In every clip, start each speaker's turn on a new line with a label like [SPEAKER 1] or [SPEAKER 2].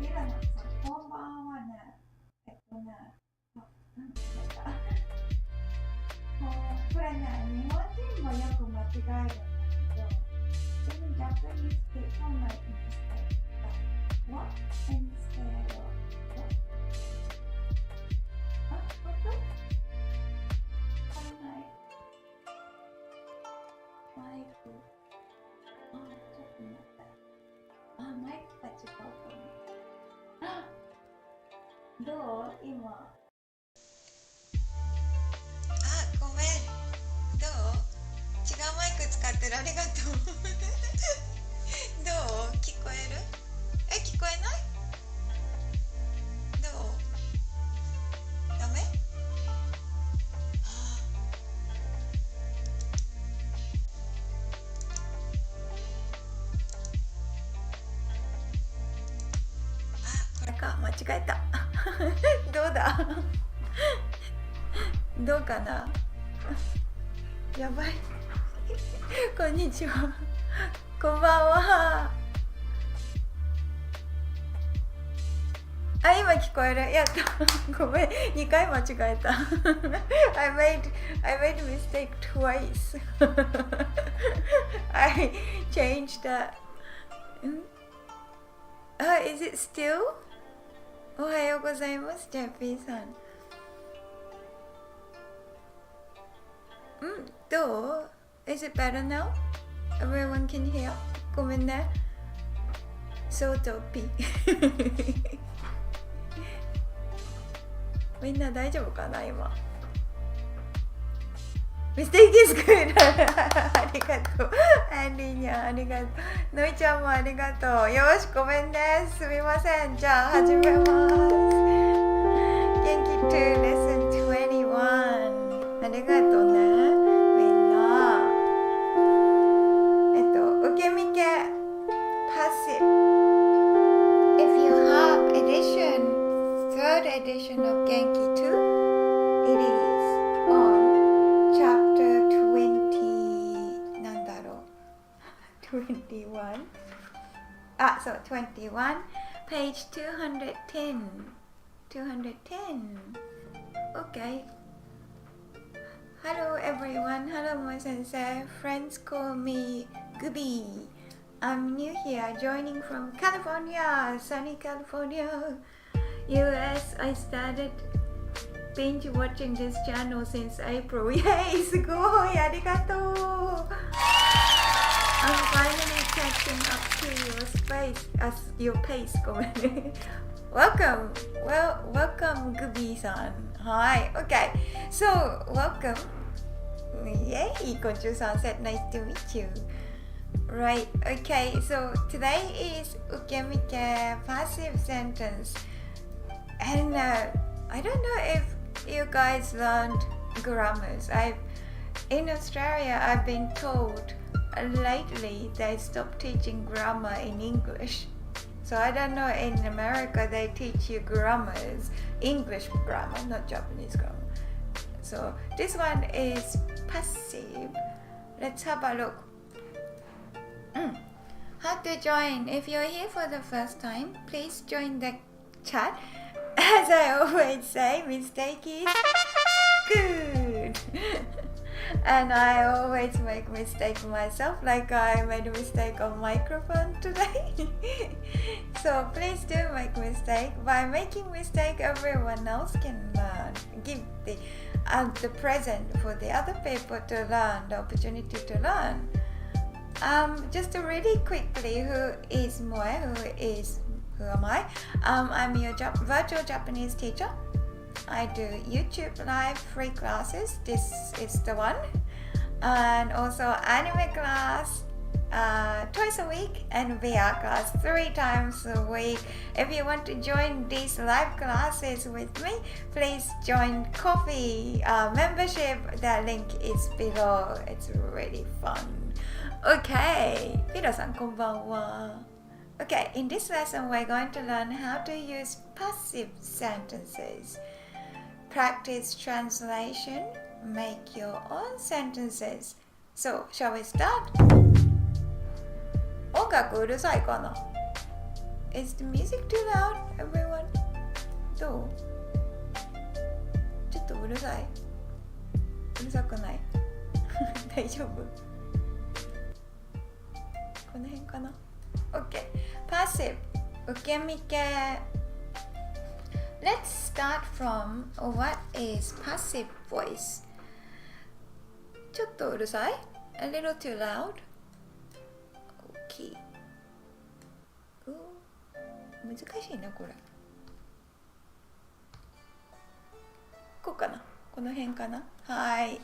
[SPEAKER 1] ギラナさん、こんばんはね。なんだこれね、日本人もよく間違えるんだけど、even Japanese people might mistake that. What instead of what? あ、本当？これない。マイク。あ、ちょっと待って。あ、マイクが違うかも。あ、どう？今。あ、ごめん。どう？違うマイク使ってる。ありがとう。どう？聞こえる？聞こえない？どう？ダメ？あこれか。間違えた。どうだ？どうかな？やばい。こんにちは。こんばんは。あ、今聞こえる。やった。ごめん。2回間違えた。I made a mistake twice. I changed that. Is it still? おはようございます、ジャピーさん。どう？ Is it better now? Everyone can hear? ごめんね。そうとピ。みんな大丈夫かな今。Mistake is good! ありがとう。アンリーニャンありがとう。のいちゃんもありがとう。よし、ごめんね。すみません。じゃあ始めます。Genki to lesson 21。ありがとうね。みんな。受け身系 passive。If you have third edition of Genki 2, it is on chapter 20, なんだろう。21? あ、そう、21, page 210. 210. Okay. Hello everyone. Hello my sensei. Friends call me Gubi. I'm new here, joining from California, sunny California, US. I started binge watching this channel since April. Yay! すごいありがとう I'm finally catching up to your pace. ごめんね Welcome! Welcome, Gubi-san. Hi. Okay. So, welcome. Yay! Konju-san said nice to meet you. Right. Okay. So, today is ukemike passive sentence. And I don't know if you guys learned grammars. In Australia, I've been told lately they stopped teaching grammar in English. So I don't know, in America they teach you grammars, English grammar, not Japanese grammar. So this one is passive. Let's have a look. How to join? If you're here for the first time, please join the chat. As I always say, mistake is good. And I always make mistake myself, like I made a mistake on microphone today. So please do make mistake. By making mistake, everyone else can learn. Give the present for the other people to learn, the opportunity to learn. Just really quickly, who is Moe? Who am I? I'm your virtual Japanese teacher. I do YouTube live free classes. This is the one. And also anime class twice a week and VR class 3 times a week. If you want to join these live classes with me, please join Coffee membership. The link is below. It's really fun. Okay. Piro-san, konbanwa. Okay, in this lesson we're going to learn how to use passive sentences. Practice translation, make your own sentences. So, shall we start? 音楽うるさいかな？ Is the music too loud, everyone? どう？ちょっとうるさい？うるさくない？大丈夫？この辺かな？ OK。Passive 受け身系。Let's start from what is passive voice. ちょっとうるさい？ A little too loud? OK。難しいなこれ。こうかな？この辺かな？はい。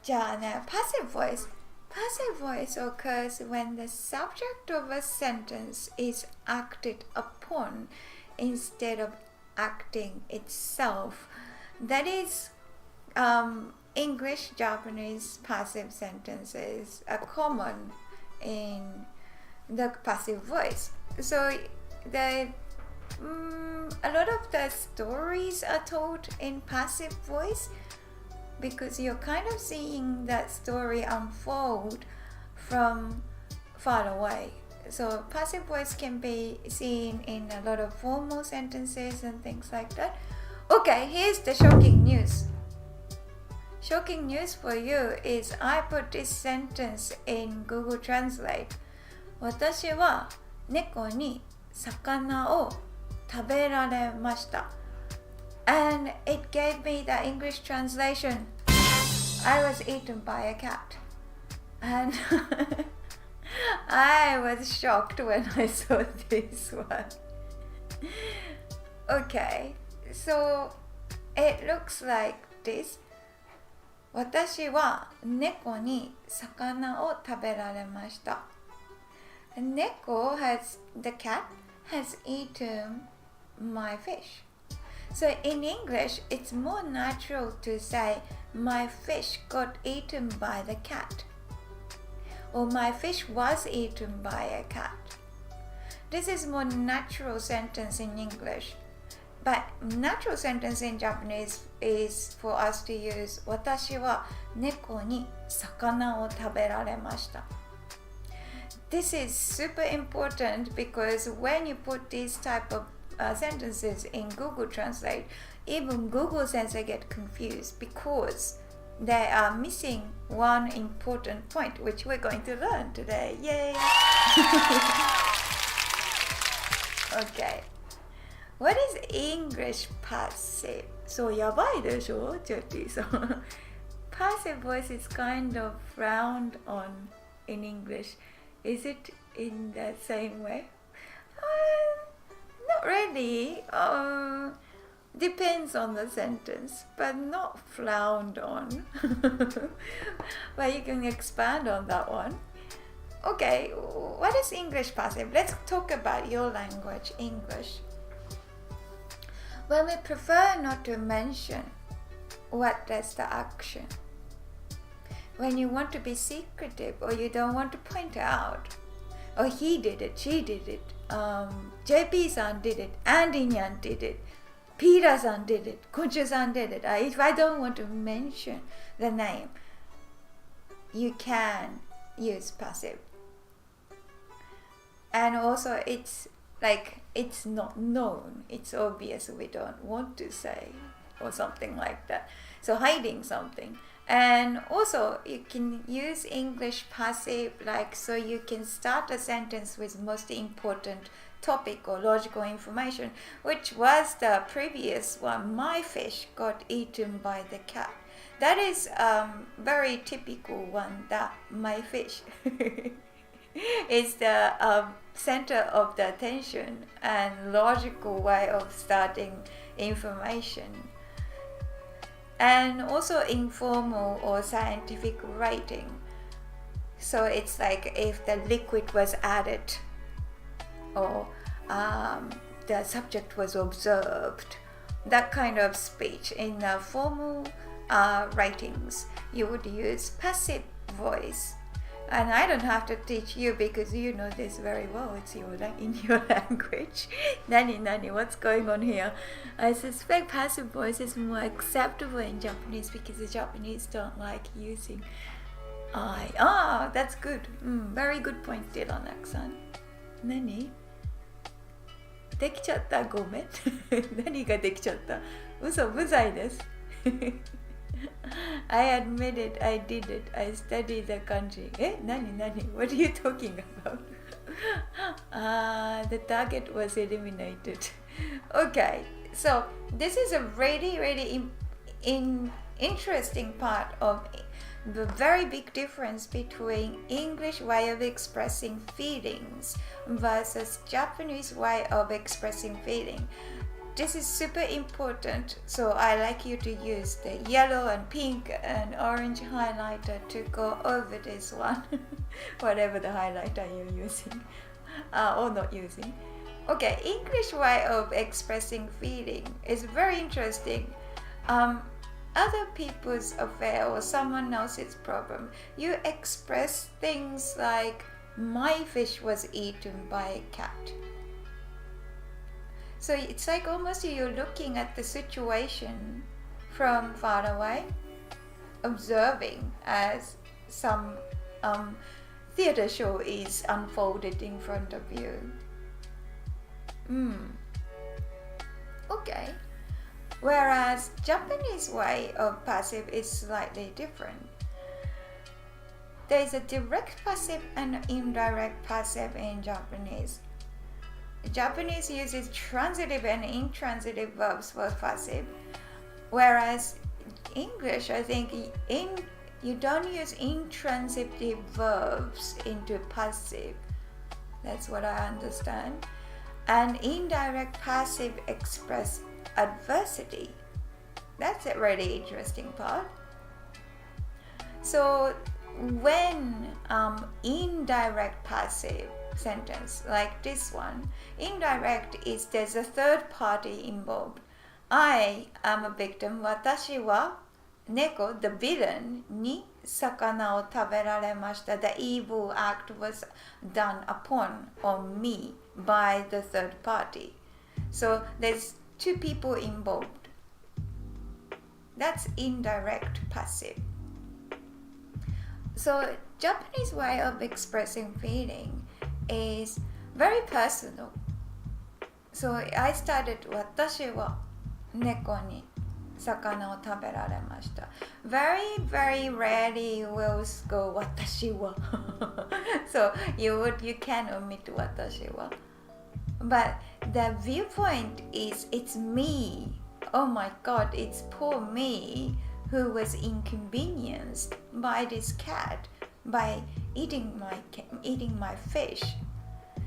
[SPEAKER 1] じゃあね、passive voice。Passive voice occurs when the subject of a sentence is acted upon instead of acting itself. That is, English, Japanese passive sentences are common in the passive voice. So a lot of the stories are told in passive voice because you're kind of seeing that story unfold from far away. So passive voice can be seen in a lot of formal sentences and things like that. Okay, here's the shocking news. Shocking news for you is I put this sentence in Google Translate. 私は猫に魚を食べられました。And it gave me the English translation. I was eaten by a cat. And I was shocked when I saw this one. Okay, so it looks like this. 私は猫に魚を食べられました。The cat has eaten my fish. So in English, it's more natural to say, my fish got eaten by the cat. Or my fish was eaten by a cat. This is more natural sentence in English. But natural sentence in Japanese is for us to use, 私は猫に魚を食べられました。This is super important because when you put these type of sentences in Google Translate, even Google sensei get confused because they are missing one important point, which we're going to learn today. Yay! Okay. What is English passive? そうやばいでしょ、ジェティさん。Passive voice is kind of frowned on in English. Is it in the same way? Not really. Depends on the sentence, but not frowned on. But you can expand on that one. Okay, what is English passive? Let's talk about your language, English. When we prefer not to mention what does the action. When you want to be secretive or you don't want to point out, oh, he did it, she did it, JP-san did it, Andy-nyan did it, Peter-san did it, Kunchu-san did it. If I don't want to mention the name, you can use passive. And also it's like it's not known, it's obvious we don't want to say or something like that. So hiding something. And also you can use English passive like so you can start a sentence with most important topic or logical information, which was the previous one. My fish got eaten by the cat. That is very typical one, that my fish is the center of the attention and logical way of starting information. And also informal or scientific writing. So it's like if the liquid was added or the subject was observed, that kind of speech in formal writings, you would use passive voice. And I don't have to teach you because you know this very well. It's in your language. Nani, what's going on here? I suspect passive voice is more acceptable in Japanese because the Japanese don't like using I. That's good. Very good point, Dylan-san. Nani? できちゃった。ごめん。何ができちゃった。嘘、無罪です。I admit it, I did it. I studied the kanji. 何 What are you talking about? The target was eliminated. Okay, so this is a really interesting part of the very big difference between English way of expressing feelings versus Japanese way of expressing feeling. This is super important, so I like you to use the yellow and pink and orange highlighter to go over this one. Whatever the highlighter you're using or not using. Okay, English way of expressing feeling is very interesting. Other people's affair or someone else's problem, you express things like, my fish was eaten by a cat. So it's like almost you're looking at the situation from far away, observing as some theater show is unfolded in front of you. Okay. Whereas Japanese way of passive is slightly different. There is a direct passive and indirect passive in Japanese. Japanese uses transitive and intransitive verbs for passive, whereas English, I think, you don't use intransitive verbs into passive. That's what I understand. And indirect passive express adversity. That's a really interesting part. So when indirect passive sentence like this one, indirect is there's a third party involved. I am a victim. 私は猫 the villain に魚を食べられました。The evil act was done upon on me by the third party. So there's two people involved. That's indirect passive. So Japanese way of expressing feeling is very personal. So I started 私は猫に魚を食べられました。Very rarely will go 私は。So you can omit 私は。But the viewpoint is it's me. Oh my god, it's poor me who was inconvenienced by this cat by eating my fish.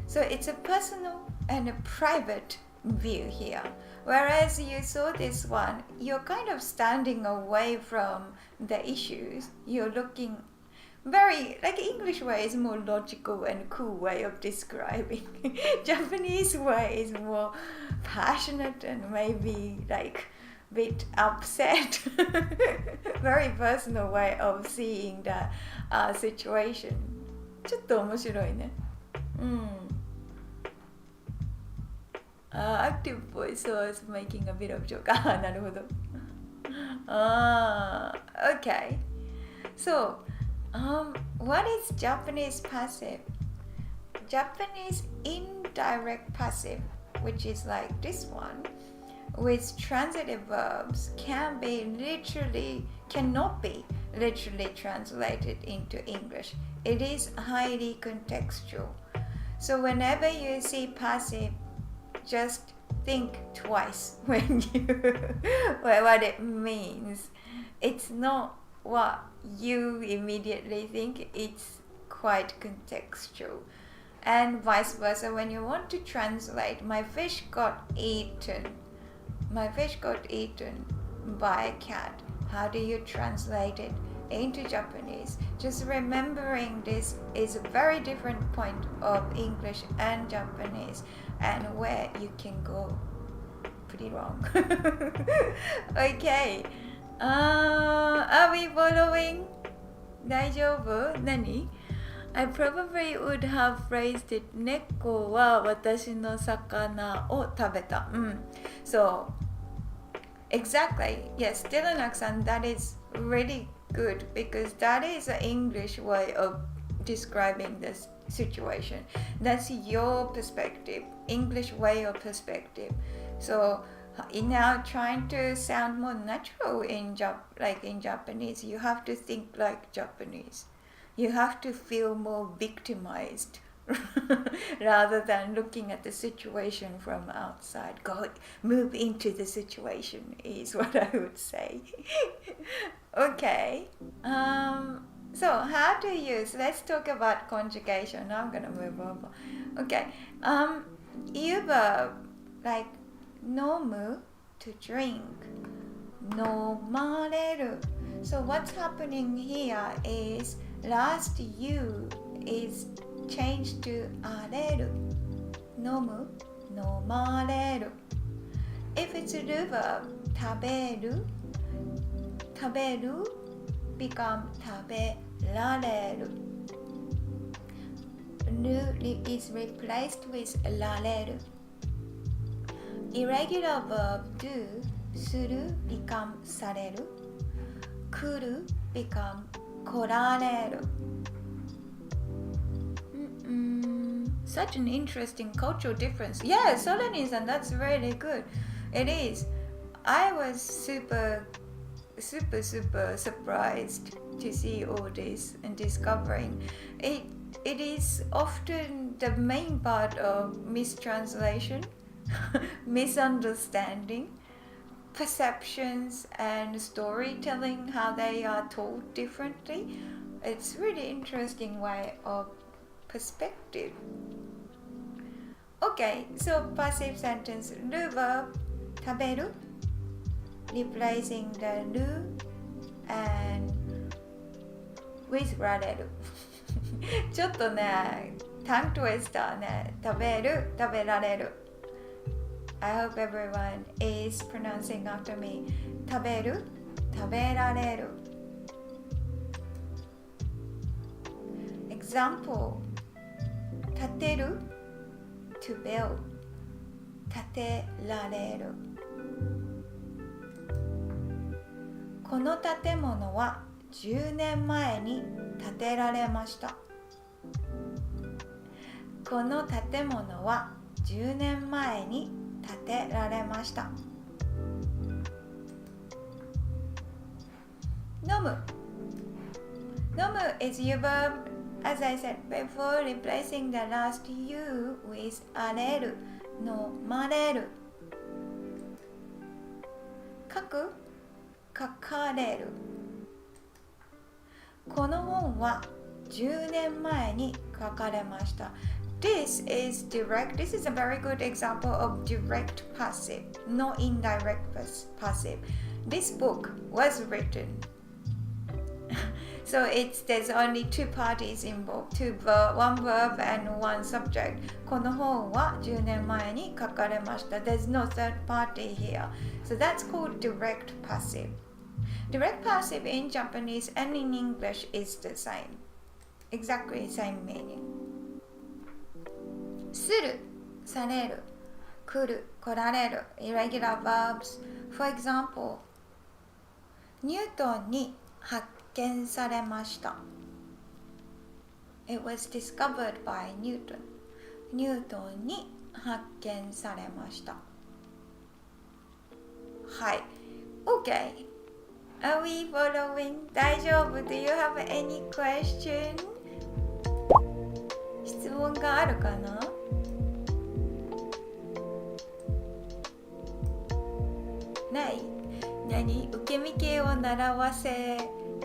[SPEAKER 1] So it's a personal and a private view here. Whereas you saw this one, you're kind of standing away from the issues. You're looking very, like English way is more logical and cool way of describing. Japanese way is more passionate and maybe like a bit upset. Very personal way of seeing the situation. ちょっと面白いね。active voice was making a bit of joke. なるほど。Okay. So, what is Japanese passive? Japanese indirect passive, which is like this one, with transitive verbs cannot be literally translated into English. It is highly contextual. So whenever you see passive, just think twice when what it means. It's not what you immediately think, it's quite contextual. And vice versa, when you want to translate, my fish got eaten by a cat. How do you translate it into Japanese? Just remembering this is a very different point of English and Japanese, and where you can go pretty wrong. Okay. Are we following? 大丈夫？何？ I probably would have phrased it 猫は私の魚を食べた。So, exactly. Yes, Dylan-san, that is really good because that is an English way of describing this situation. That's your perspective English way of perspective. So in now trying to sound more natural in Japanese, you have to think like Japanese. You have to feel more victimized rather than looking at the situation from outside. Move into the situation is what I would say. Okay. So how to use, let's talk about conjugation. Now I'm gonna move over. Okay. You verb like 飲む to drink. 飲まれる. So what's happening here is last you is changed to あれる. 飲む 飲まれる. If it's a verb 食べる 食べる become 食べられる. る is replaced with られる. Irregular verb do する become される. 来る become 来られる. Such an interesting cultural difference. Yeah, Solonism, that's really good. It is. I was super surprised to see all this and discovering it is often the main part of mistranslation, misunderstanding, perceptions and storytelling, how they are told differently. It's really interesting way of perspective. Okay, so passive sentence, る verb 食べる replacing the る and with られるちょっとね、タングトゥイスターね、食べる、食べられる。I hope everyone is pronouncing after me. 食べる、食べられる。Example 立てる to build 立てられる。この建物は10年前に建てられました。この建物は10年前に建てられました。飲む 飲む is your verb, as I said before, replacing the last you with あれる、飲まれる。書く書かれる。この本は10年前に書かれました。This is direct. This is a very good example of direct passive, not indirect passive. This book was written. So there's only two parties involved, one verb and one subject. この本は10年前に書かれました。There's no third party here. So that's called direct passive. Direct passive in Japanese and in English is the same. Exactly same meaning. する、される、来る、来られる irregular verbs. For example, ニュートンに発見されました。It was discovered by Newton. ニュートンに発見されました。はい。OK. Are we following? 大丈夫? Do you have any question? 質問があるかな？ない？何？受け身系を習わせ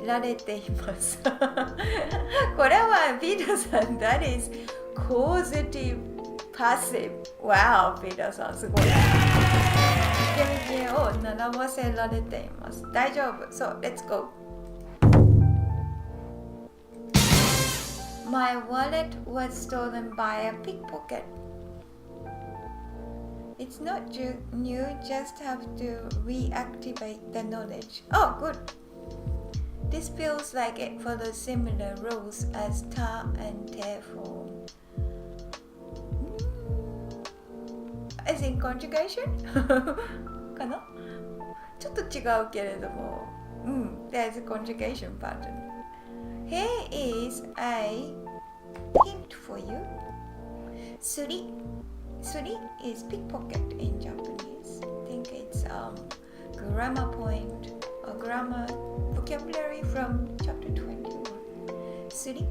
[SPEAKER 1] られていますこれはビータさん That is causative passive. Wow, ビータさんすごい。受け身系を習わせられています。大丈夫。So, let's go. My wallet was stolen by a pickpocket. It's not new, just have to reactivate the knowledge. Oh, good. This feels like it follows similar rules as ta and te form. As in conjugation? かな？ちょっと違うけれども、there's a conjugation pattern. Here is a hint for you. すり Suri is pickpocket in Japanese. I think it's grammar point or grammar vocabulary from chapter 21. Suri.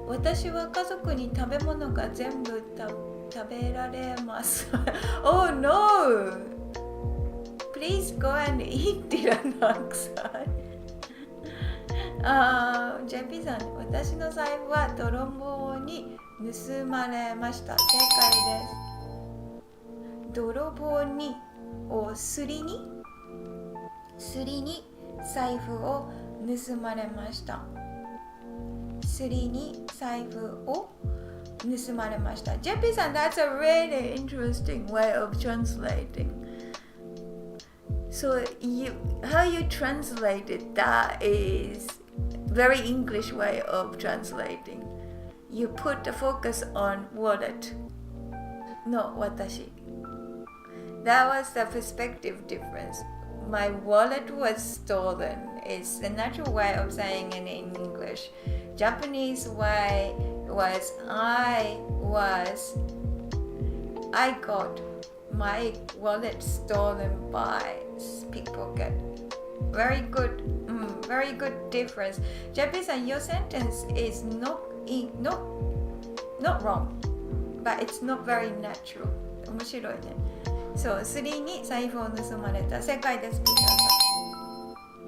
[SPEAKER 1] 私は家族に食べ物が全部食べられます。Oh no! Please go and eat Tiranakusan. JP さん、私の財布は泥棒に盗まれました。正解です。泥棒にすりに財布を盗まれました。すりに財布を盗まれました。JP さん、that's a really interesting way of translating. So how you translated that is very English way of translating. You put the focus on wallet, not watashi. That was the perspective difference. My wallet was stolen. It's the natural way of saying it in English. Japanese way was I got my wallet stolen by pickpocket. Very good difference. Japanese, your sentence is not wrong, but it's not very natural. 面白いね。そう、スリーに財布を盗まれた。正解です、ピーター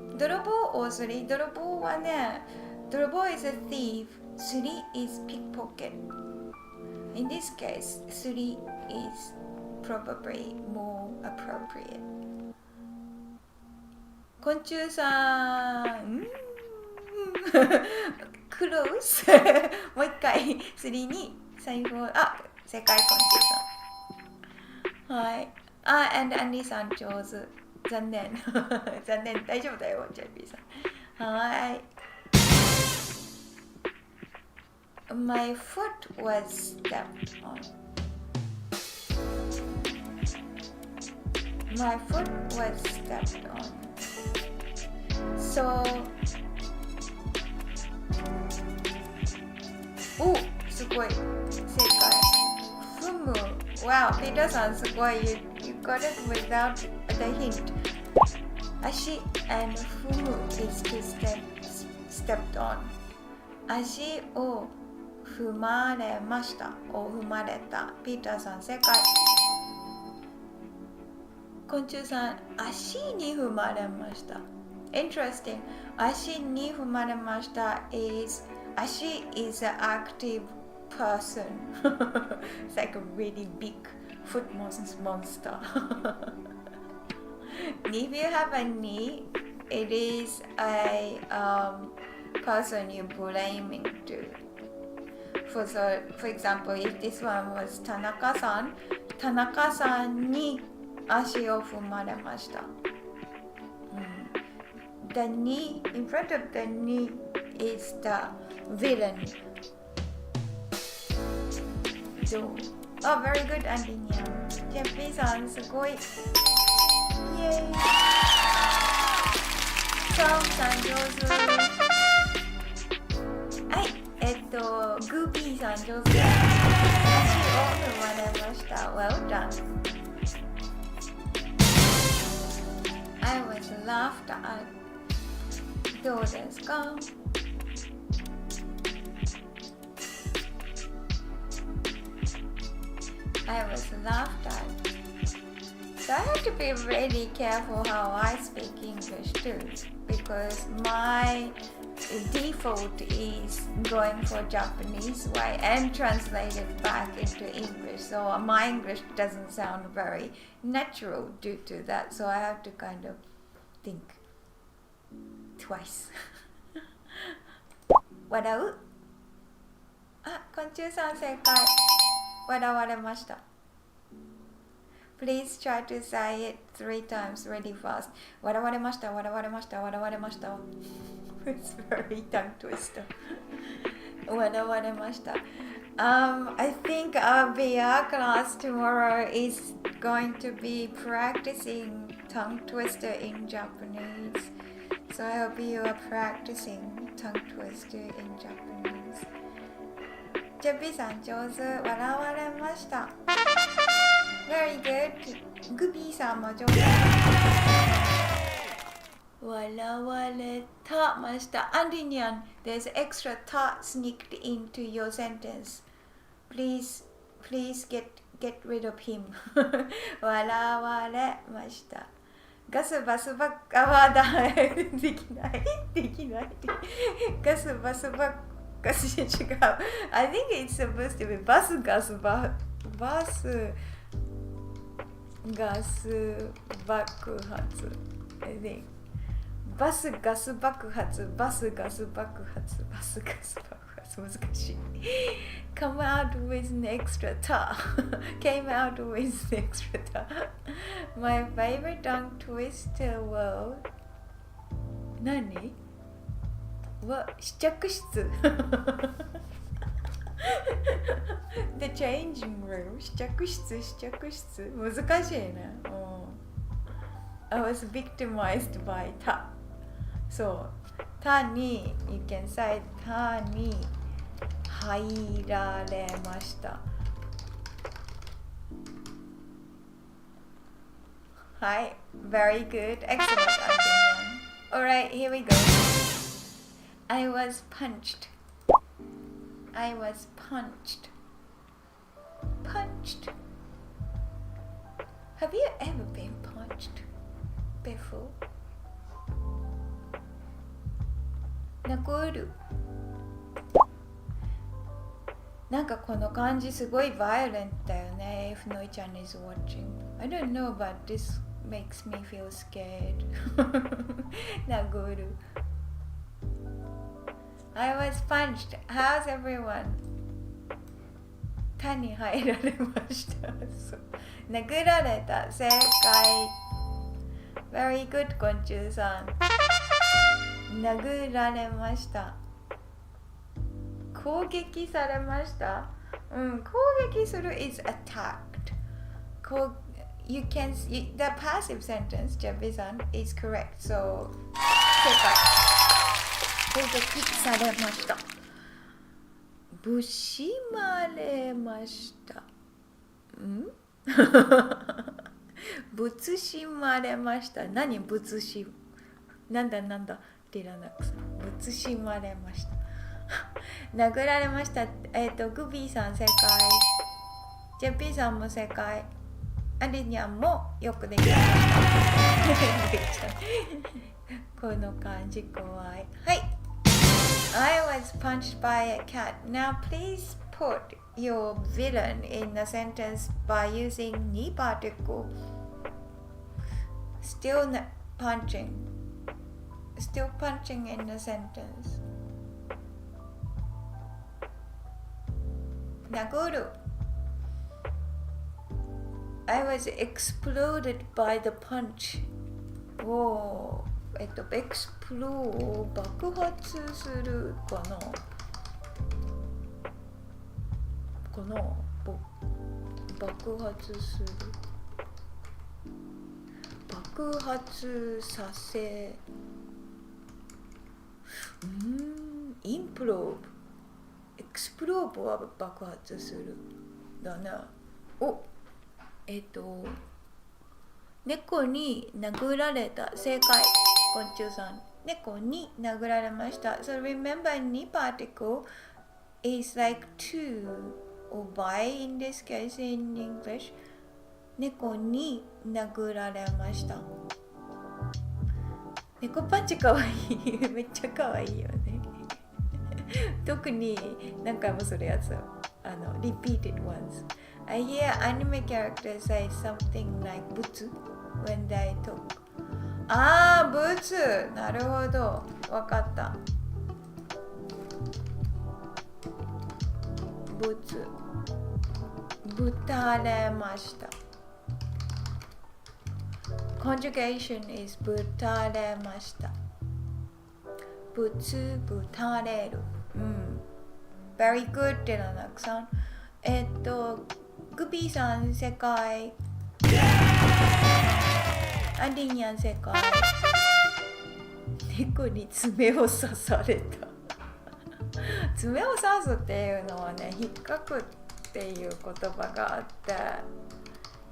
[SPEAKER 1] さん。泥棒をスリー、泥棒はね、泥棒 is a thief, スリー is pickpocket. In this case, スリー is probably more appropriate. 昆虫さん、クロースもう一回、スリーに財布を、正解、昆虫さん。はい。and アンディさん上手。残念。残念。大丈夫だよ、JP さん。はい。My foot was stepped on. My foot was stepped on. So, すごい。正解。踏む。Wow, ピーターさんすごい。You got it without the hint. 足 and 踏む is to stepped on. 足を踏まれました。踏まれた。ピーターさん正解。昆虫さん、足に踏まれました。Interesting. 足に踏まれました is 足 is an active person. It's like a really big foot monster. If you have a knee, it is a person you're blaming to. For example, if this one was 田中さん、田中さんに足を踏まれました。The knee, in front of the knee is the villain. So, very good, Andy Nian. JP さん、すごい。イェーイ。サムさん、上手。はい、グーピーさん、上手。足を踏まれました。Well done. I was laughed at. どうですか？ I was laughed at. So I have to be really careful how I speak English too, because my default is going for Japanese way and translate it back into English. So my English doesn't sound very natural due to that. So I have to kind of think twice. 笑う？昆虫さん正解。笑われました。Please try to say it 3 times really fast. 笑われました、笑われました、笑われました。It's very tongue twister. 笑われました。I think our VR class tomorrow is going to be practicing tongue twister in Japanese. So I hope you are practicing tongue twister in Japanese. ジェビーさん上手。笑われました。Very good. グビーさんも上手。笑われたました。アンディニャン、there's extra ta sneaked into your sentence. Please get rid of him. 笑われました。ガスバスバッカはだできない。ガスバスバッカ違う。I think it's supposed to be バスガス爆発。I think バスガス爆発難しい。Come out with an extra ta. Came out with an extra ta. My favorite tongue twister world. 何？試着室The changing room. 試着室難しいね。I was victimized by ta. そう他に You can say 他に入られました。はい Very good. Excellent opinion. Alright, here we go. I was punched. Have you ever been punched before? 殴る。なんかこの感じすごい violent だよね。If Noi-chan is watching. I don't know, but this makes me feel scared. 殴る。I was punched. How's everyone? 他に入られました。殴られた。正解。Very good, 昆虫さん。殴られました。攻撃されました。攻撃する is attacked. The passive sentence, ジャビさん is correct. So, 正解。攻撃されました。ぶしまれました。ぶつしまれました。何ぶつしなんだリラナックス。ぶつしまれました。殴られました。グビーさん正解。ジェピーさんも正解。アリニャンもよくできました。この感じ怖い。はい。I was punched by a cat. Now please put your villain in a sentence by using ni particle. Still punching in a sentence. 殴る。I was exploded by the punch. explode 爆発するかな。爆発する。爆発させ。インプローブ。エクスプローブは爆発する。だな。猫に殴られた。正解。昆虫さん。猫に殴られました。So remember, ni particle is like to or by in this case in English. 猫に殴られました。猫パンチかわいい。めっちゃかわいいよね。特に何回もするやつ。repeated ones. I hear anime characters say something like ブツ when they talk. ブツなるほど。わかった。ブツ。ぶたれました。Conjugation is ぶたれました。ぶつぶたれる。Very good ってなくさん。グビーさん正解。アンディニャン正解。猫に爪を刺された。爪を刺すっていうのはね、引っかくっていう言葉があって、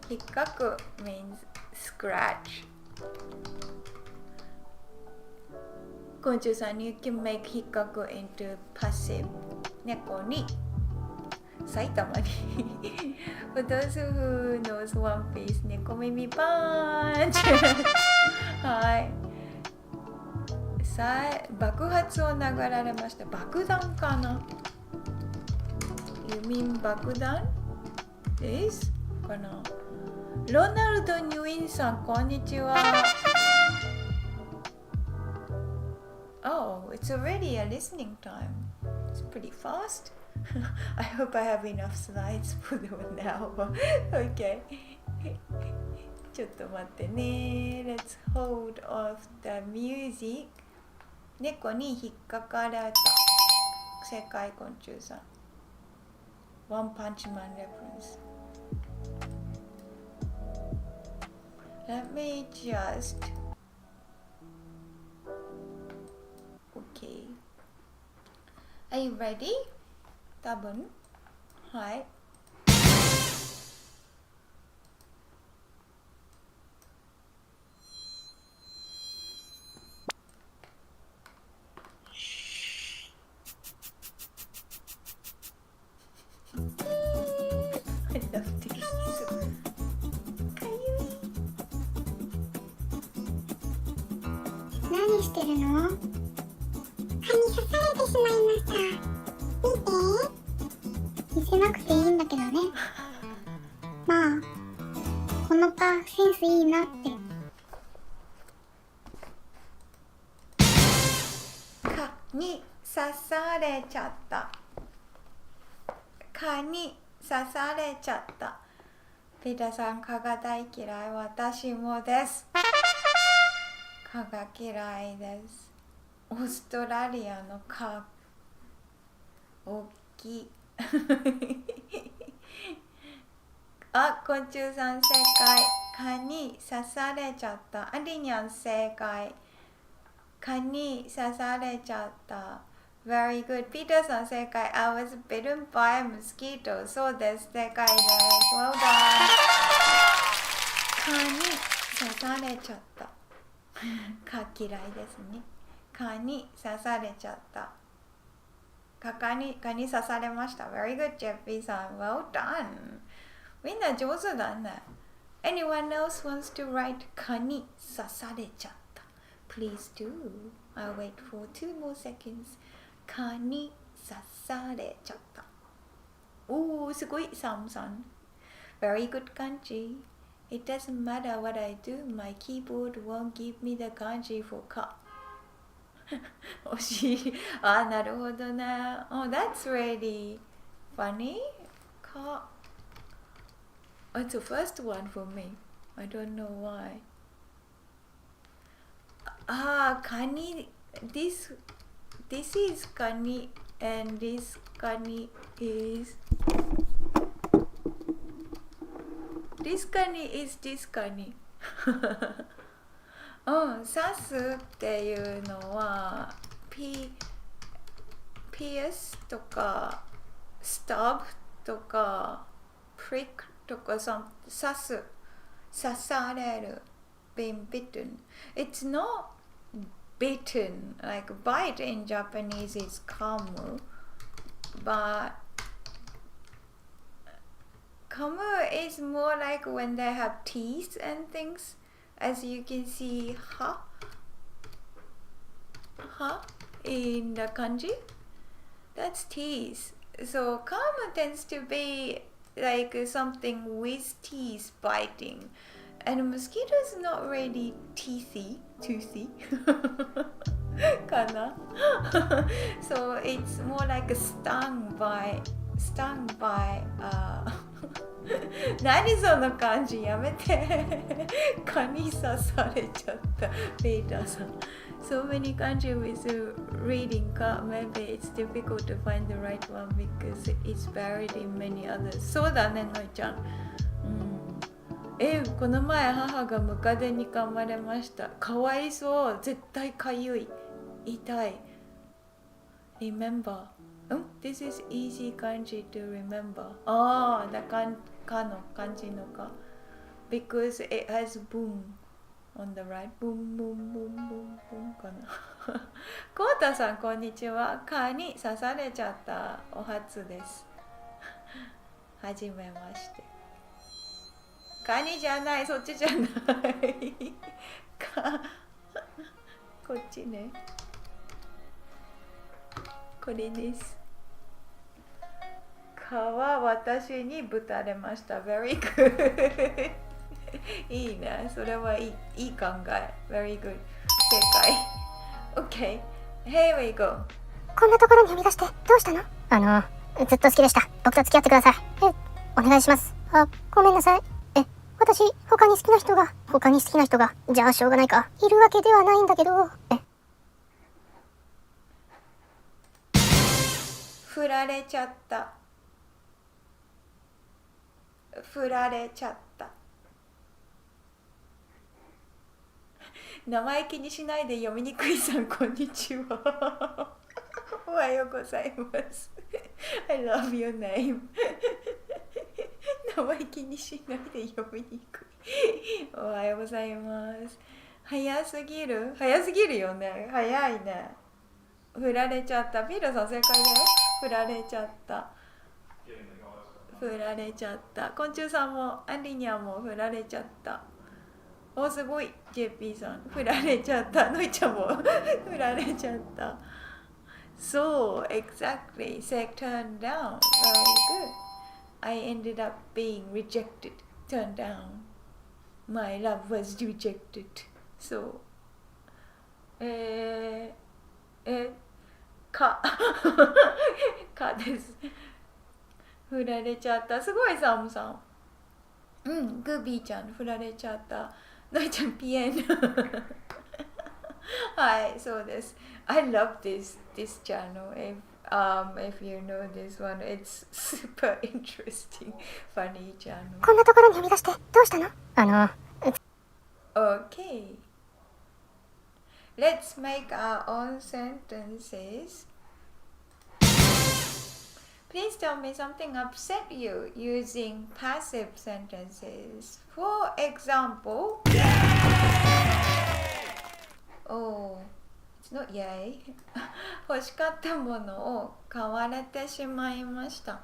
[SPEAKER 1] 引っかく means scratch。昆虫さん、you can make 引っかく into passive。猫に埼玉にFor those who knows One Piece 猫耳パンチはい、爆発を殴られました。爆弾かな？ You mean 爆弾 is? かな。ロナルド・ニュインさん、こんにちは。Oh, it's already a listening time. It's pretty fast. I hope I have enough slides for them now. Okay. ちょっと待ってね。Let's hold off the music. 猫に引っかかれた。世界昆虫さん。One Punch Man reference. Let me just. Okay. Are you ready? 多分。はい。I love this. かゆい。
[SPEAKER 2] 何してるの？蚊に刺されてしまいました。見て。見せなくていいんだけどね。まあ、この蚊センスいいなって。
[SPEAKER 1] 蚊に刺されちゃった。蚊に刺されちゃった。ピーターさん、蚊が大嫌い。私もです。蚊が嫌いです。オーストラリアの蚊、大きい。あ、昆虫さん正解。蚊に刺されちゃった。アリニャン正解。蚊に刺されちゃった。Very good. ピーターさん正解。I was bitten by a mosquito. そうです。正解です。Well done. 蚊に刺されちゃった。蚊嫌いですね。蚊に刺されちゃった。蚊に刺されました。Very good, ジェフィーさん。Well done. みんな上手だね。Anyone else wants to write 蚊に刺されちゃった。Please do. I'll wait for 2 more seconds. 蚊に刺されちゃった。おー、すごい、サムさん。Very good kanji. It doesn't matter what I do. My keyboard won't give me the kanji for 蚊。惜しい。あ、なるほどね。Oh, that's really funny. 蚊。It's the first one for me. I don't know why. あ、カニ。This is カニ and this カニ is this カニ is this カニ。うん、刺すっていうのは pierce とか stab とか prick とか刺す、刺される being bitten. It's not bitten, like bite in Japanese is kamu, but kamu is more like when they have teeth and things. As you can see, ha in the kanji, that's teeth. So kamu tends to be like something with teeth biting, and mosquito is not really toothy kana. So it's more like a stung by 何その感じやめて。蚊に刺されちゃった。ペーターさん。So many kanji with reading, maybe it's difficult to find the right one because it's buried in many others. そうだね、のいちゃん。この前母がムカデに噛まれました。かわいそう。絶対かゆい。痛い。Remember, This is easy kanji to remember. The kaの漢字のか。Because it has boom on the right. Boom, boom, boom, boom, boom かな。コウタさん、こんにちは。蚊に刺されちゃったお初です。はじめまして。カニじゃない、そっちじゃない。こっちね。これです。蚊は私にぶたれました。Very good いいね。それはいい考え。Very good 正解。OK Here we go
[SPEAKER 2] こんなところに呼び出してどうしたの？ずっと好きでした。僕と付き合ってください。お願いします。ごめんなさい。私、他に好きな人が、じゃあしょうがないか。いるわけではないんだけど。
[SPEAKER 1] 振られちゃった。生意気にしないで読みにくいさん、こんにちは。おはようございます。I love your name 生意気にしないで読みにくい。おはようございます。早すぎるよね。早いね。振られちゃった。ピーラさん正解だよ。振られちゃった。昆虫さんもアンリニャも振られちゃった。お、すごい。JP さん振られちゃった。ノイちゃんも振られちゃった。So, exactly. Say turn down. Very good. I ended up being rejected. Turn down. My love was rejected. So, かです。振られちゃった。すごいサムさん。グービーちゃん振られちゃった。ノイちゃんピエン。はい、そうです。I love this channel. If you know this one, it's super interesting, funny channel.
[SPEAKER 2] こんなところに呼び出してどうしたの
[SPEAKER 1] ？Okay. Let's make our own sentences. Please tell me something upset you using passive sentences. For example, it's not yay. 欲しかったものを買われてしまいました。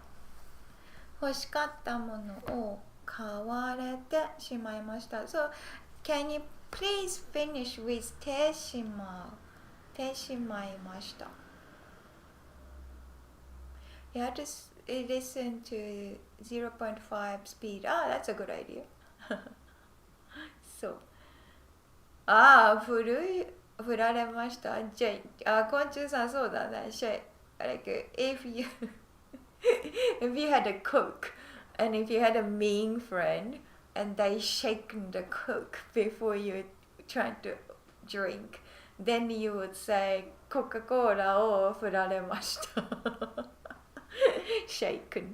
[SPEAKER 1] 欲しかったものを買われてしまいました。So, can you please finish with てしまいました。You have to listen to 0.5 speed. That's a good idea. So, 振られました。じゃあ、昆虫さんそうだね。Like, if you had a Coke and if you had a mean friend and they shaken the Coke before you tried to drink, then you would say コカ・コーラを振られました。shaken,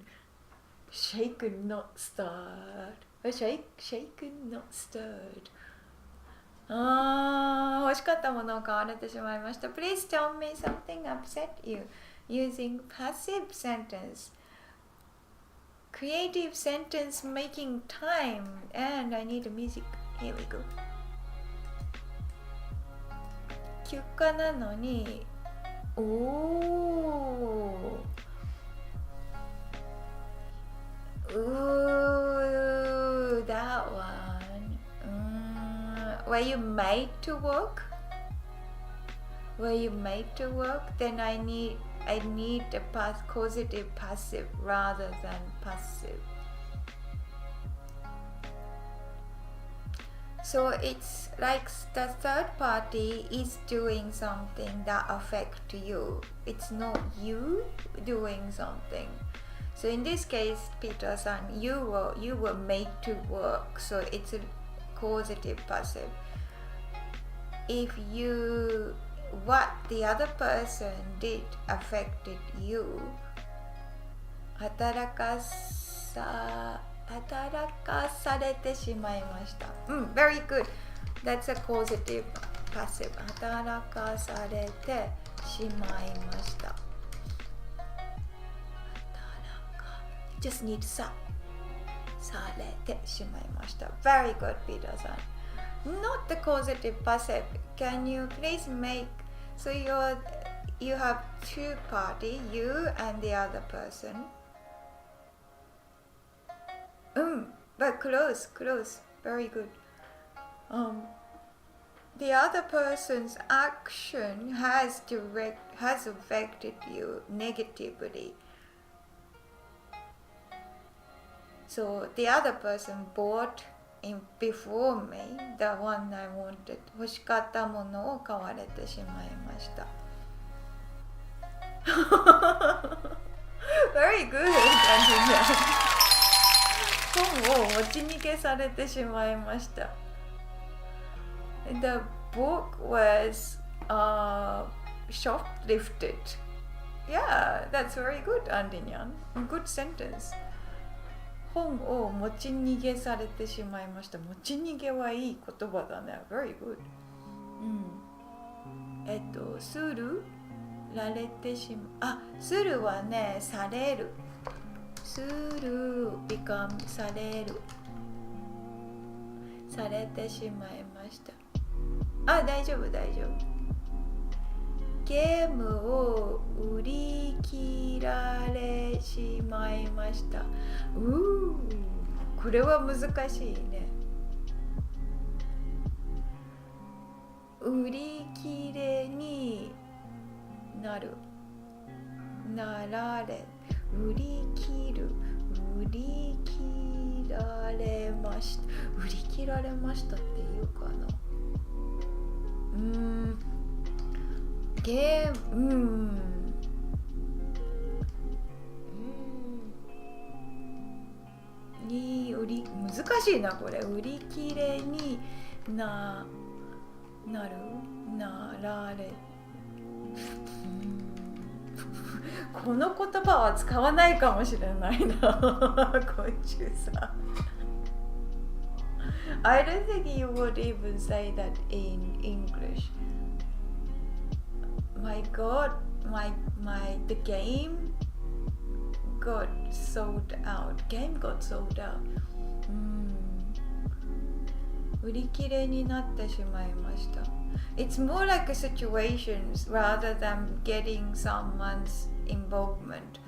[SPEAKER 1] not stirred. Shaken, not stirred. 欲しかったものを買われてしまいました。Please tell me something upset you using passive sentence. Creative sentence making time. And I need music. Here we go. 休暇なのにthat one. Were you made to work? Then I need a causative passive rather than passive. So it's like the third party is doing something that affects you. It's not you doing something. So in this case, Peter-san, you were made to work. So it's a causative passive. If what the other person did affected you, 働かされてしまいました。Very good. That's a causative passive. 働かされてしまいました。just need されてしまいました。Very good, Peter さん。Not the causative passive. Can you please make so you have two party, you and the other person. But close. Very good. The other person's action has affected you negatively. So the other person bought before me the one I wanted. 欲しかったものを買われてしまいました。Very good, 本を持ち逃げされてしまいました。The book was shoplifted. Yeah, that's very good, Andinyan. Good sentence. 本を持ち逃げされてしまいました。持ち逃げはいい言葉だね。Very good. するられてしまう。するはね、される。する become される。されてしまいました。大丈夫。ゲームを売り切られしまいました。これは難しいね。売り切れになる。なられ。売り切る。売り切られました。売り切られましたっていうかな。ゲームに難しいなこれ。売り切れになられこの言葉は使わないかもしれないな昆虫さん。I don't think you would even say that in English. My God, the game got sold out. Game got sold out. 売り切れになってしまいました。It's more like a situation rather than getting someone's involvement.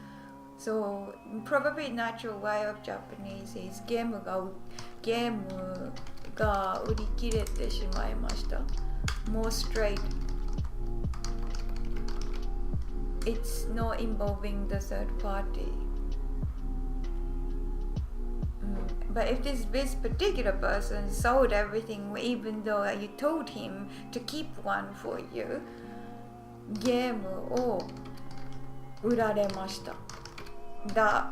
[SPEAKER 1] So probably natural way of Japanese is ゲームが売り切れてしまいました。More straight.It's not involving the third party. But if this particular person sold everything, even though you told him to keep one for you, ゲームを売られました。That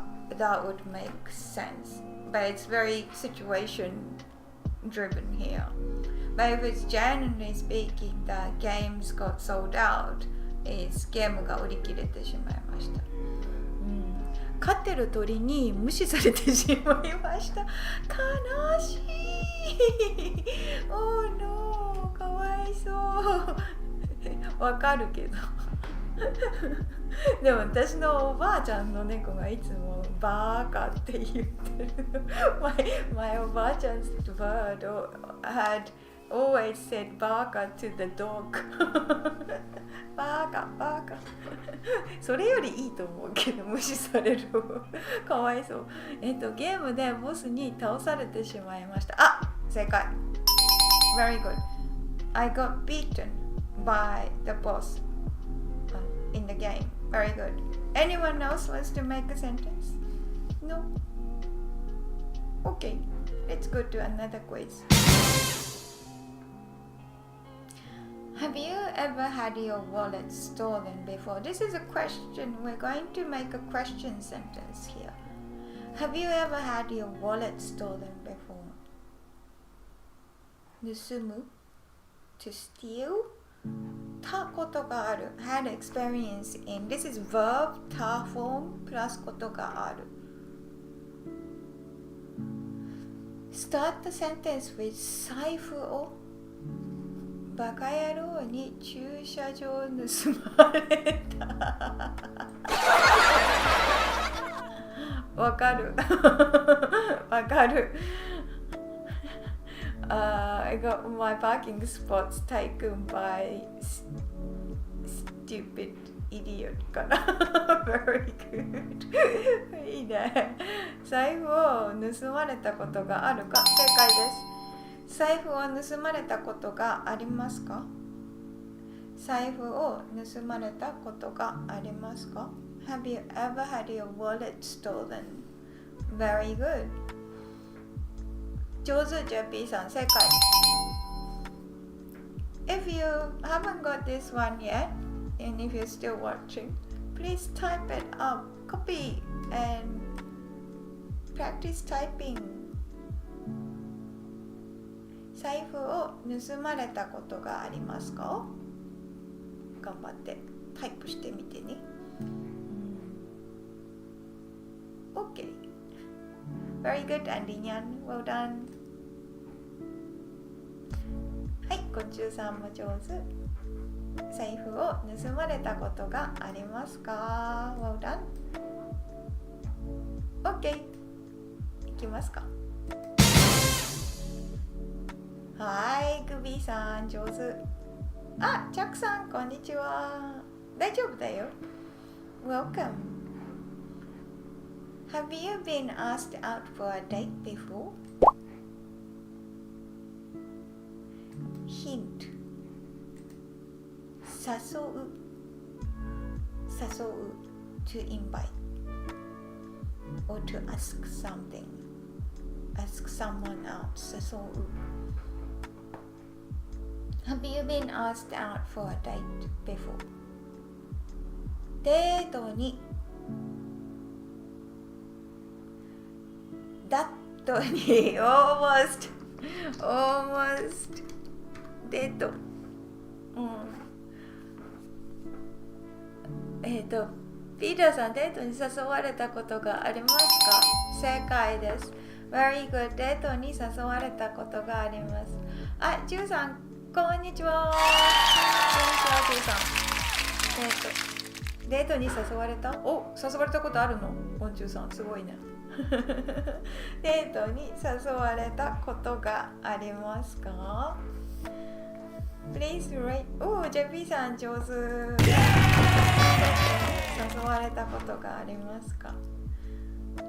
[SPEAKER 1] would make sense. But it's very situation driven here. But if it's generally speaking that games got sold out,ゲームが売り切れてしまいました。飼ってる鳥に無視されてしまいました。悲しい。Oh no、かわいそう。わかるけど。でも私のおばあちゃんの猫がいつもバーカって言ってる。my おばあちゃん bird had always said バーカ to the dog バーカそれよりいいと思うけど無視されるかわいそう。ゲームでボスに倒されてしまいました。正解。 Very good. I got beaten by the boss in the game. Very good. Anyone else wants to make a sentence? No? Okay, let's go to another quiz. Have you ever had your wallet stolen before? This is a question. We're going to make a question sentence here. Have you ever had your wallet stolen before? 盗む to steal たことがある had experience in this is verb た form プラスことがある Start the sentence with 財布をバカ野郎に駐車場盗まれたわかるわかるI got my parking spots taken by stupid idiot かなVery good いいね。財布を盗まれたことがあるか。正解です。財布を盗まれたことがありますか。財布を盗まれたことがありますか。 Have you ever had your wallet stolen? Very good 上手。じゃあ B さん正解。 If you haven't got this one yet and if you're still watching, please type it up, copy and practice typing. 財布を盗まれたことがありますか。頑張ってタイプしてみてね。OK Very good, Andy Nyan. Well done. はい、昆虫さんも上手。財布を盗まれたことがありますか。 Well done. OK いきますか。はい、グビーさん上手。あ、チャックさんこんにちは。大丈夫だよ。Welcome.Have you been asked out for a date before? Hint 誘う to invite or to ask something ask someone out 誘う Have you been asked out for a date before? デートにダットに almost デート、ピーターさんデートに誘われたことがありますか。正解です。 Very good デートに誘われたことがあります。あ、ジューさんこんにちは。ジューさんデートに誘われた。お、誘われたことあるの。ジューさんすごいねデートに誘われたことがありますか。 Please write おー、ジェピーさん上手。誘われたことがありますか。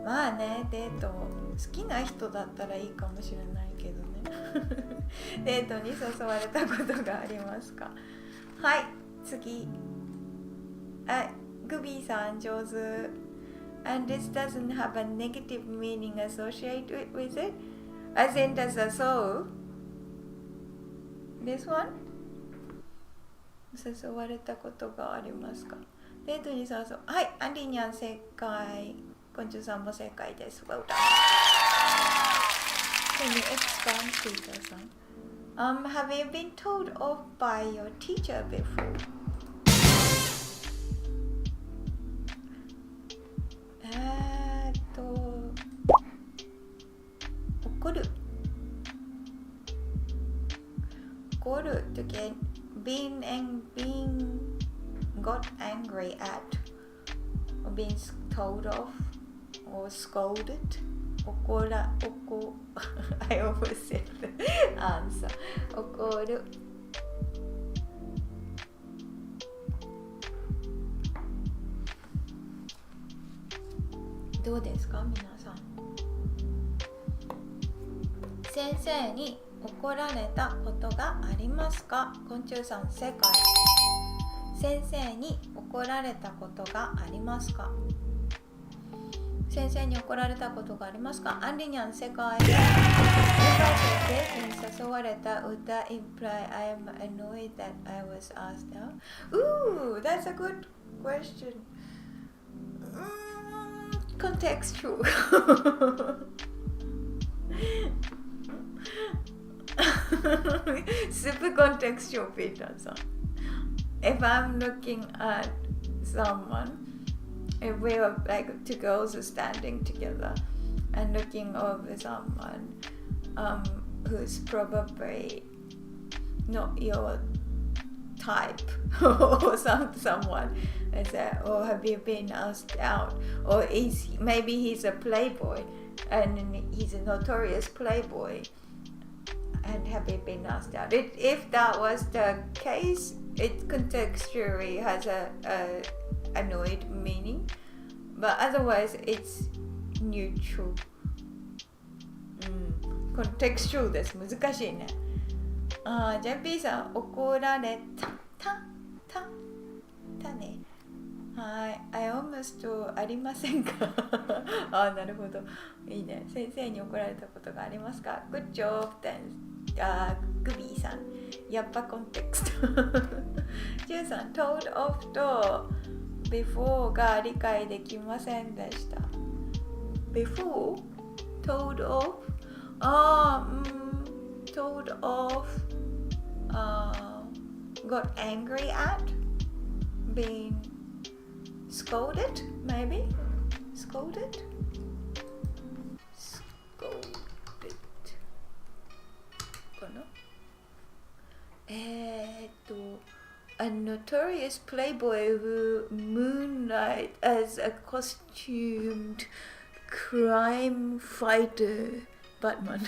[SPEAKER 1] まあね、デート好きな人だったらいいかもしれないけどねデートに誘われたことがありますか。はい、次。あ、グビーさん上手。And this doesn't have a negative meaning associated with it, as in does a soul. This one? 誘われたことがありますか。デートに誘う。はい、アンディニャン正解。昆虫さんも正解です。Well done. Can you expand, Peter さん。Have you been told off by your teacher before?怒る to get being got angry at or being told off or scolded I almost said the answer 怒るどうですか皆さん。先生に怒られたことがありますか。昆虫さん正解。先生に怒られたことがありますか。先生に怒られたことがありますか。アンリニャン正解。先生に誘われた歌 imply I am annoyed that I was asked out. Ooh, that's a good question. Contextual. Super contextual, Peter. If I'm looking at someone, if we are like two girls are standing together and looking over someone who's probably not your type or someone and say, oh, have you been asked out? Or maybe he's a playboy and he's a notorious playboy and have you been asked out? If that was the case, it contextually has a annoyed meaning, but otherwise it's neutral. contextual です。難しいね。ジャンピーさん、怒られたね。はい。I almost ありませんかなるほど。いいね。先生に怒られたことがありますか ?Good job, then. グビーさん。やっぱコンテクスト。ジュンさん、told off と before が理解できませんでした。before? told off? told off got angry at being scolded, maybe? Scolded? A notorious playboy who moonlight as a costumed crime fighter Batman.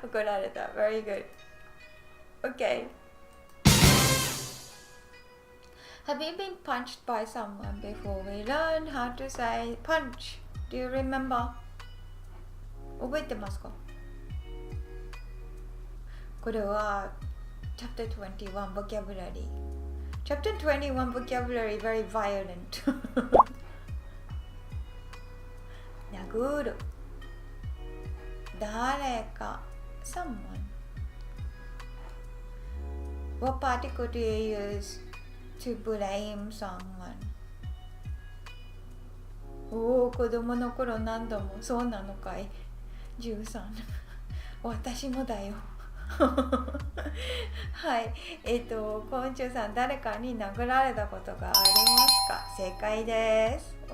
[SPEAKER 1] 怒られた。Very good. Okay. Have you been punched by someone before? We learn how to say punch. Do you remember? 覚えてますか？これは Chapter 21 vocabulary. Chapter 21 vocabulary very violent. 殴る。誰か someone. What particle do you use to blame someone? 子供の頃何度もそうなのかい13私もだよはい、昆虫さん、誰かに殴られたことがありますか？正解です。ジ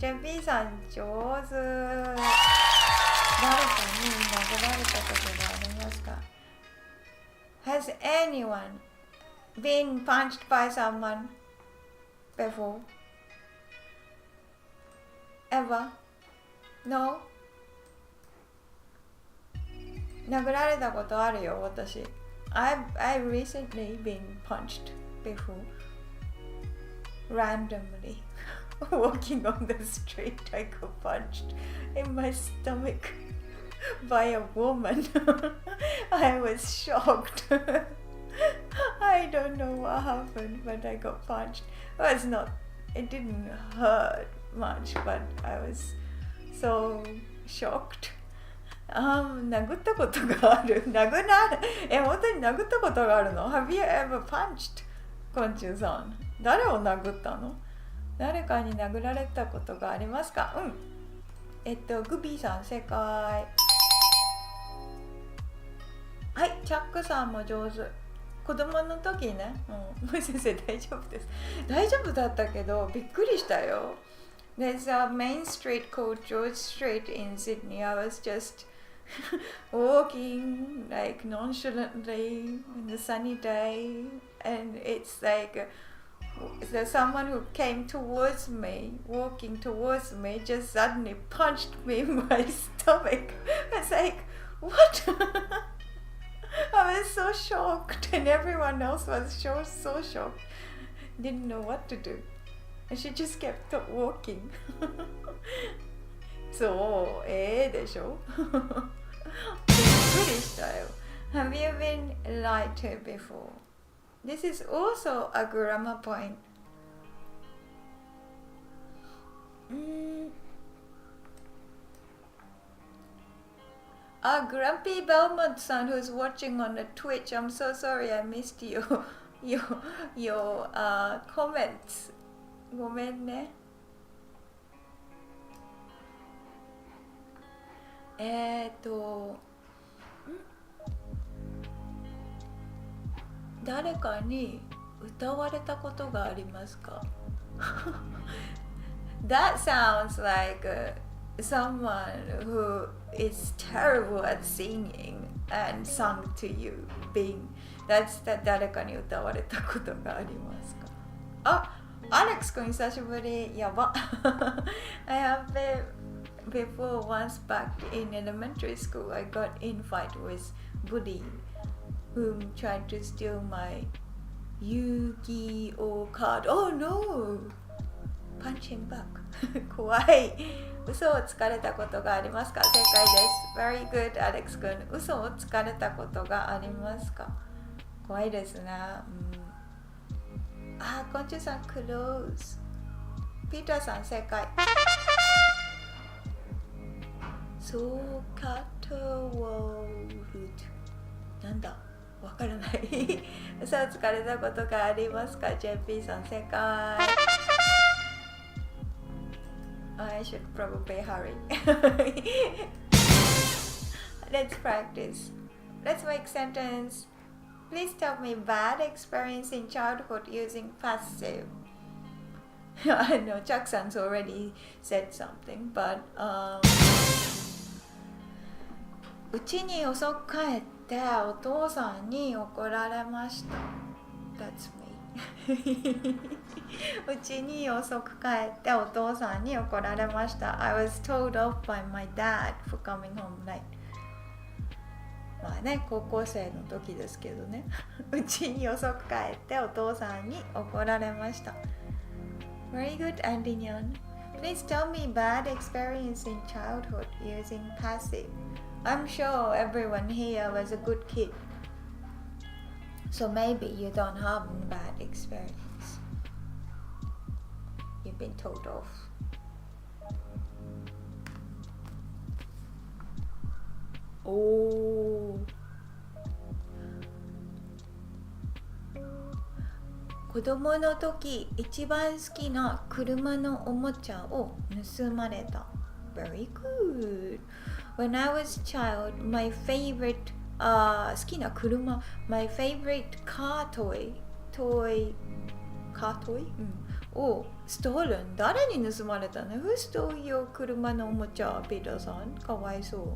[SPEAKER 1] ェンピーさん、上手。誰かに殴られたことがありますか？ Has anyone been punched by someone before? Ever? No?殴られたことあるよ、私。I've recently been punched before. Randomly. Walking on the street, I got punched in my stomach by a woman. I was shocked. I don't know what happened, but I got punched. It didn't hurt much, but I was so shocked.殴ったことがある本当に殴ったことがあるの Have you ever punched? 昆虫さん誰を殴ったの誰かに殴られたことがありますかグビーさん正解はい、チャックさんも上手子供の時ね先生大丈夫です大丈夫だったけどびっくりしたよThere's a main street called George Street in Sydney. I was just walking like nonchalantly in the sunny day and it's like there's someone who came towards me, walking towards me, just suddenly punched me in my stomach. I was like, what? I was so shocked and everyone else was so shocked. Didn't know what to do.And she just kept walking. そう、でしょびっくりしたよ。Have you been lied to before? This is also a grammar point. Grumpy Belmont son who's watching on the Twitch. I'm so sorry I missed your comments.ごめんね。誰かに歌われたことがありますかThat sounds like someone who is terrible at singing and sung to you being that's 誰かに歌われたことがありますか？あ、アレックス君久しぶり。やば。I have been before once back in elementary school. I got in fight with bully whom tried to steal my Yu-Gi-Oh card. Oh no! Punch him back. 怖い。嘘をつかれたことがありますか？正解です。Very good, アレックス君。嘘をつかれたことがありますか？怖いですね。あ、コンチュさん、クローズ。ピーターさん、正解。そうかとウルド。なんだわからない。嘘をつかれたことがありますか？ JP さん、正解。I should probably hurry. Let's practice. Let's make sentence. Please tell me bad experience in childhood using passive. I know Chuck-san's already said something, but うちに遅く帰ってお父さんに怒られました。That's me. うちに遅く帰ってお父さんに怒られました。I was told off by my dad for coming home late. まあね、高校生の時ですけどね。うちに遅く帰ってお父さんに怒られました。Very good, Andinion. Please tell me bad experience in childhood using passive. I'm sure everyone here was a good kid. So maybe you don't have bad experience. You've been told off. Oh. 子供の時一番好きな車のおもちゃを盗まれた。Very good. When I was a child, my favorite 好きな車 my favorite car toy を stolen 誰に盗まれたの？ Who stole your 車のおもちゃ？ピーターさんかわいそう。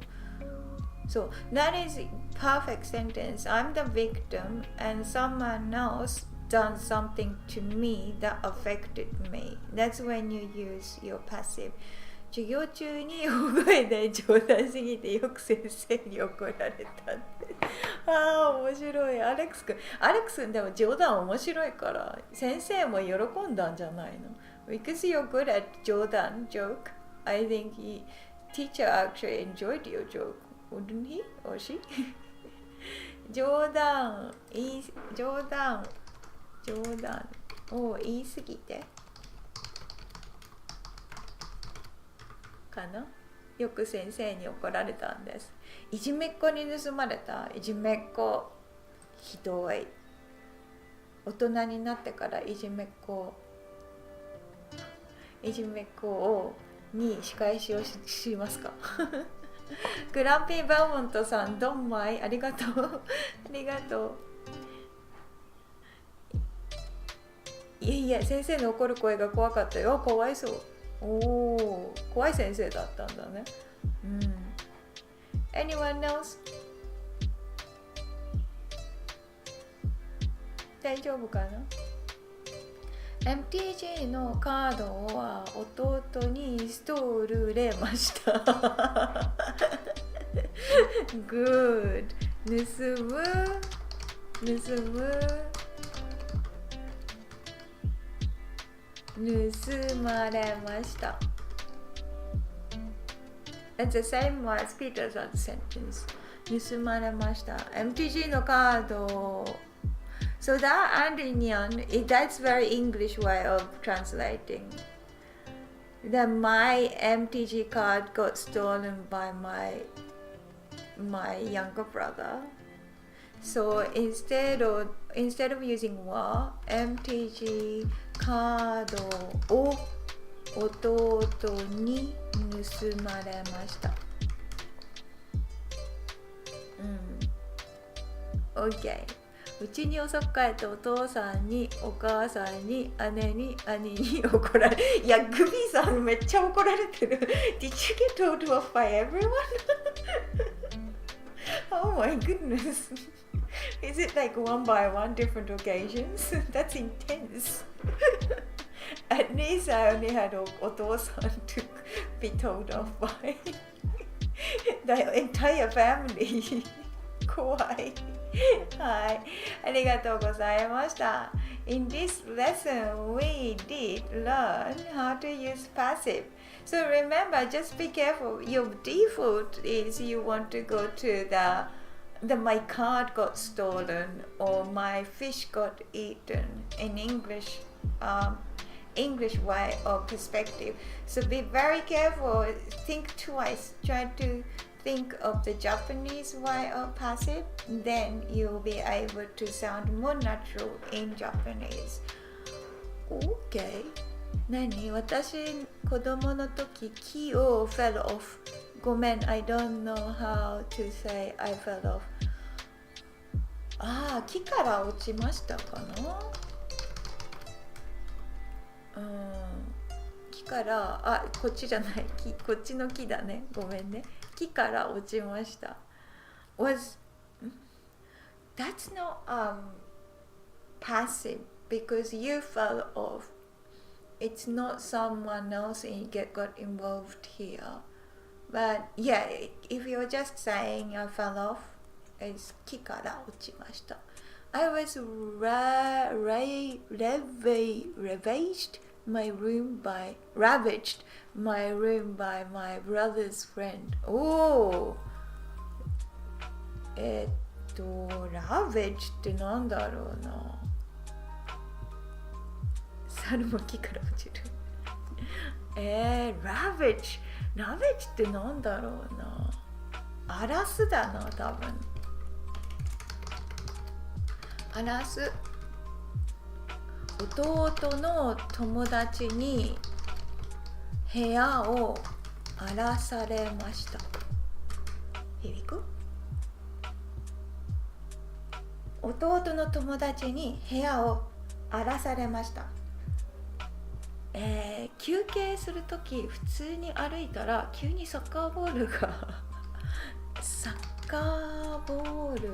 [SPEAKER 1] So that is a perfect sentence. I'm the victim and someone else done something to me that affected me. That's when you use your passive. 授業中に大声で冗談すぎてよく先生に怒られたって。ああ、面白い。アレックス君でも冗談面白いから先生も喜んだんじゃないの？ Because you're good at 冗談 joke. I think teacher actually enjoyed your joke.Wouldn't he or she? 冗談を言いすぎてかな。よく先生に怒られたんです。いじめっ子に盗まれた。いじめっ子ひどい。大人になってからいじめっ子に仕返しを しますか？グランピーベルモントさん、ドンマイ、ありがとう。ありがとう。いや、先生の怒る声が怖かったよ。かわいそう。怖い先生だったんだね。Anyone else? 大丈夫かな？ MTG のカードは弟にストールれました。Good. 盗まれました。It's the same as Peter's sentence. 盗まれました。MTG のカードSo that and Indian, that's very English way of translating. That my MTG card got stolen by my younger brother. So instead of using wa, MTG カードを弟に盗まれました。OK。うちに遅く帰ってお父さんにお母さんに姉に兄に怒られいやグビーさんめっちゃ怒られてる。Did you get told off by everyone? Oh my goodness. Is it like one by one different occasions? That's intense. At least I only had Otosan to be told off by the entire family. 怖い。はい。ありがとうございました。In this lesson, we did learn how to use passive. So remember, just be careful. Your default is you want to go to the my card got stolen or my fish got eaten in English way or perspective. So be very careful. Think twice. Try to think of the Japanese way of passive. Then you'll be able to sound more natural in Japanese. Okay. 何？私子供の時木を fell off. ごめん、I don't know how to say I fell off. ああ、木から落ちましたかな？木からこっちじゃない木、こっちの木だね。ごめんね。木から落ちました。That's not passive because you fell off. It's not someone else got involved here. But yeah, if you're just saying I fell off, it's 木から落ちました。I was ravaged my room by my brother's friend. Oh! ravage ってなんだろうな。猿も木から落ちる。ravage ってなんだろうな。荒らすだな、多分。荒らす。弟の友達に部屋を荒らされました。響く？弟の友達に部屋を荒らされました。休憩するとき普通に歩いたら急にサッカーボールがサッカーボール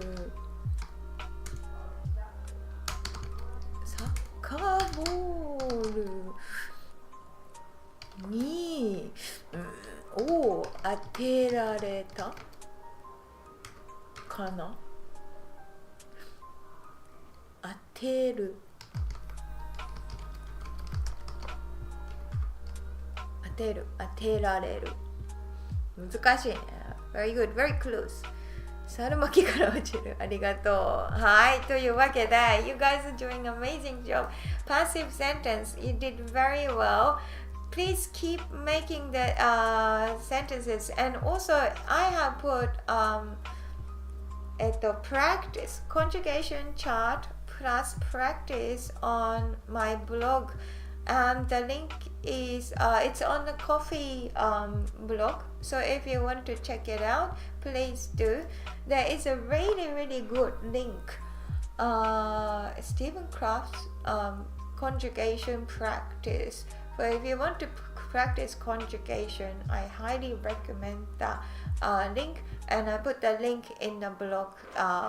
[SPEAKER 1] に、当てられたかな。当てる当てられる。難しいね。Very good, very close. 猿も木から落ちる。ありがとう。はい。というわけで、You guys are doing an amazing job. Passive sentence, you did very well. Please keep making the sentences. And also, I have put practice, conjugation chart plus practice on my blog. The link is it's on the coffee blog, so if you want to check it out, please do. There is a really good link, Stephen Kraft's conjugation practice. So if you want to practice conjugation, I highly recommend the link, and I put the link in the blog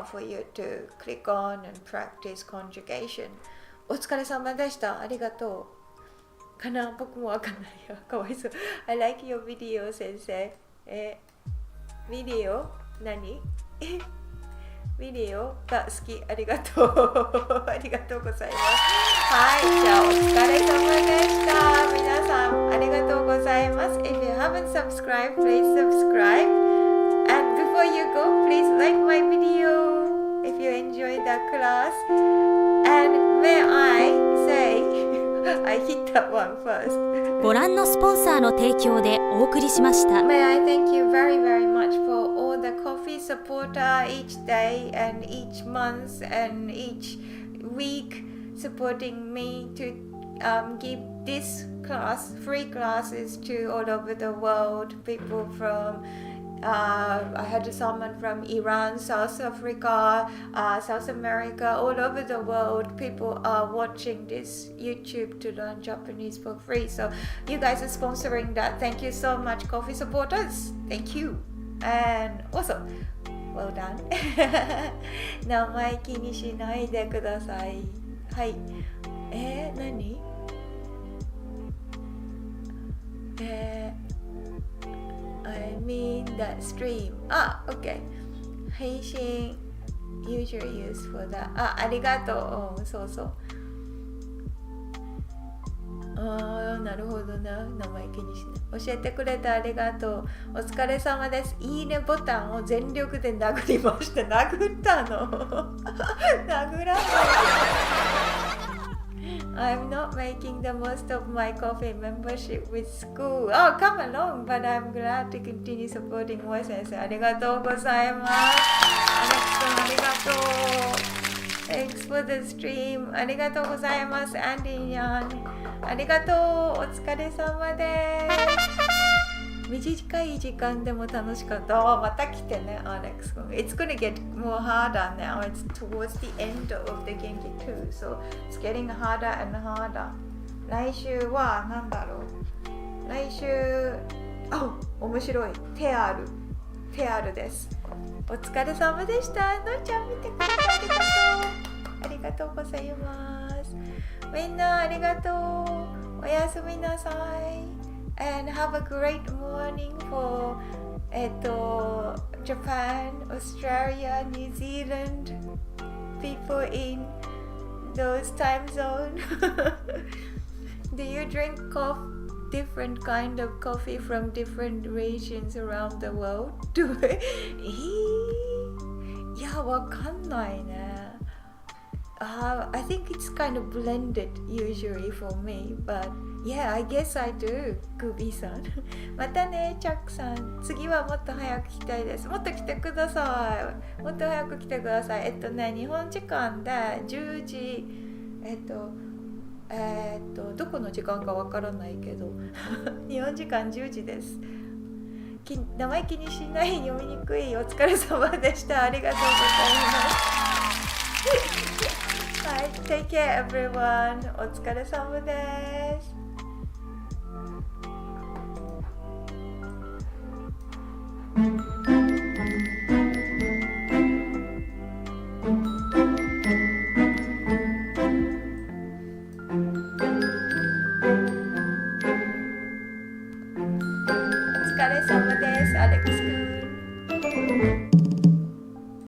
[SPEAKER 1] for you to click on and practice conjugation. お疲れ様でした。ありがとう。かな、僕もわかんないよ。かわいそう。I like your video, 先生。ビデオ何ビデオが好き。ありがとう。ありがとうございます。はい。じゃあ、お疲れ様でした。皆さん、ありがとうございます。If you haven't subscribed, please subscribe. And before you go, please like my video if you enjoyed the class. And may I say...I hit that one first.
[SPEAKER 3] ご覧のスポンサーの提供でお送りしました。
[SPEAKER 1] May I thank you very much for all the coffee supporter each day and each month and each week supporting me to give this class, free classes to all over the world, people from I had someone from Iran, South Africa, South America, all over the world. People are watching this YouTube to learn Japanese for free. So you guys are sponsoring that. Thank you so much, coffee supporters. Thank you. And also, Well done 名前気にしないでください。はい。何I mean the stream. Okay. 配信 usually used for that. ありがとう。そうそう。なるほどな。名前気にしない。教えてくれてありがとう。お疲れ様です。いいねボタンを全力で殴りました。殴ったの殴らない。I'm not making the most of my coffee membership with school. Oh, come along, but I'm glad to continue supporting my sensei. ありがとうございます。アレックスさんありがとう。Thanks for the stream. ありがとうございます。アンディヤン。ありがとう。お疲れ様です。短い時間でも楽しかった。また来てね、アレックス君。It's gonna get more harder now. It's towards the end of the Genki too. So it's getting harder and harder. 来週は何だろう。来週、面白い。テアルです。お疲れ様でした。のいちゃん見てくれてありがとう。ありがとうございます。みんなありがとう。おやすみなさい。And have a great morning for Japan, Australia, New Zealand, people in those time zones. Do you drink different kind of coffee from different regions around the world? いや、わかんないね。I think it's kind of blended usually for me, but yeah, I guess I do, Gubi-san. またね、チャックさん。次はもっと早く来たいです。もっと来てください。もっと早く来てください。日本時間で10時、どこの時間かわからないけど、日本時間10時です。名前気にしない、読みにくい。お疲れ様でした。ありがとうございます。はい、take care everyone. お疲れ様です。